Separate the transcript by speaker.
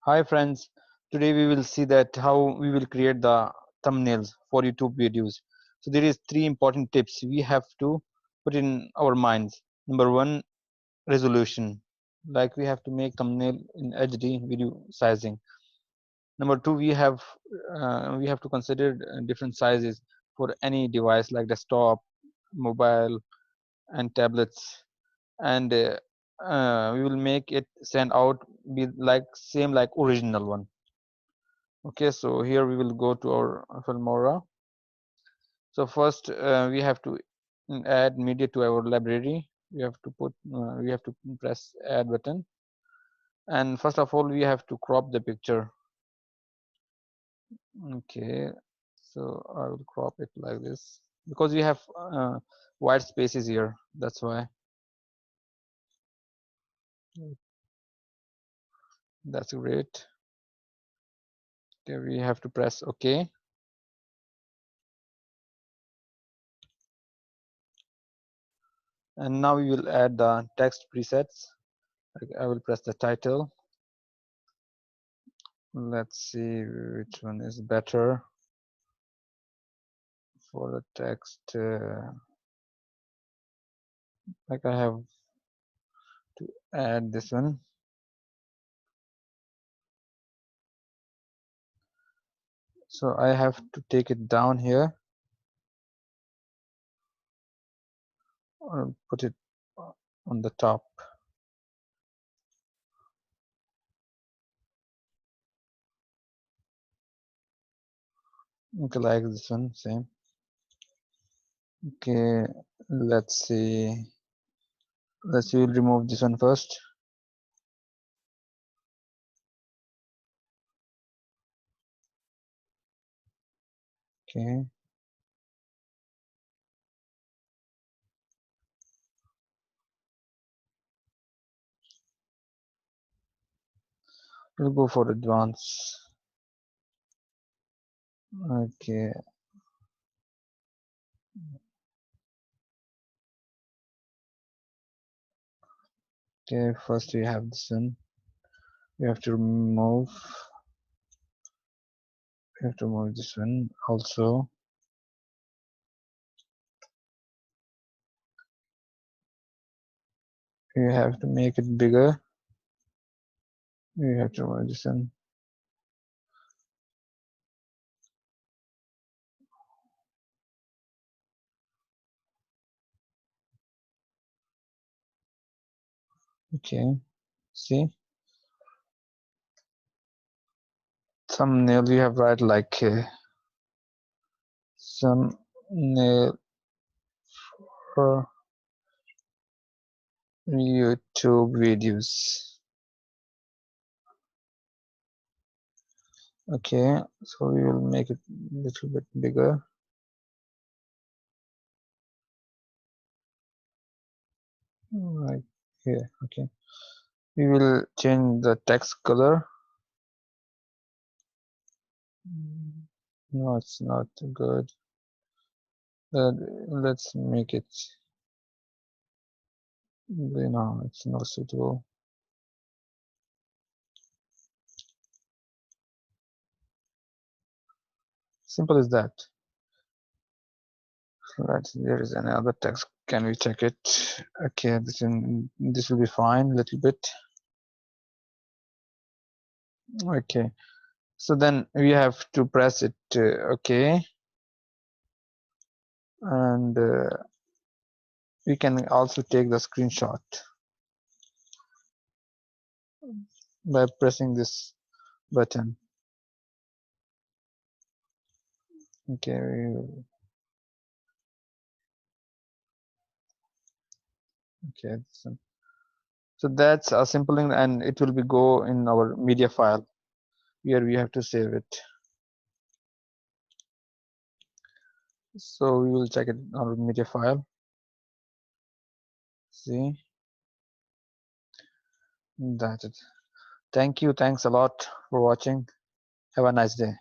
Speaker 1: Hi friends, today we will see that how we will create the thumbnails for YouTube videos. So there is three important tips we have to put in our minds. Number one, resolution. Like we have to make thumbnail in HD video sizing. Number two, we have to consider different sizes for any device like desktop, mobile, and tablets, and we will make it stand out be like same like original one. Okay, so here we will go to our Filmora. So first we have to add media to our library. We have to press add button, and first of all we have to crop the picture. Okay, so I will crop it like this because we have white spaces here, that's why. That's great. Okay, we have to press OK. And now we will add the text presets. I will press the title. Let's see which one is better for the text. Like I have to add this one. So I have to take it down here or put it on the top. Okay, like this one, same. Okay, let's see. We'll remove this one first. Okay. We'll go for advanced. Okay. Okay, first we have this one. We have to remove. We have to move this one also. We have to make it bigger. We have to move this one. Okay. See. Thumbnail we have write like thumbnail for YouTube videos. Okay, so we will make it a little bit bigger. Right here. Okay. We will change the text color. No, it's not good. Let's make it. No, it's not suitable. Simple as that. Right, there is another text. Can we check it? Okay, this will be fine. Little bit. Okay, so then we have to press it. Okay, and we can also take the screenshot by pressing this button. Okay. Okay. So that's a simple thing, and it will be go in our media file where we have to save it. So we will check it in our media file. See, that's it. Thank you. Thanks a lot for watching. Have a nice day.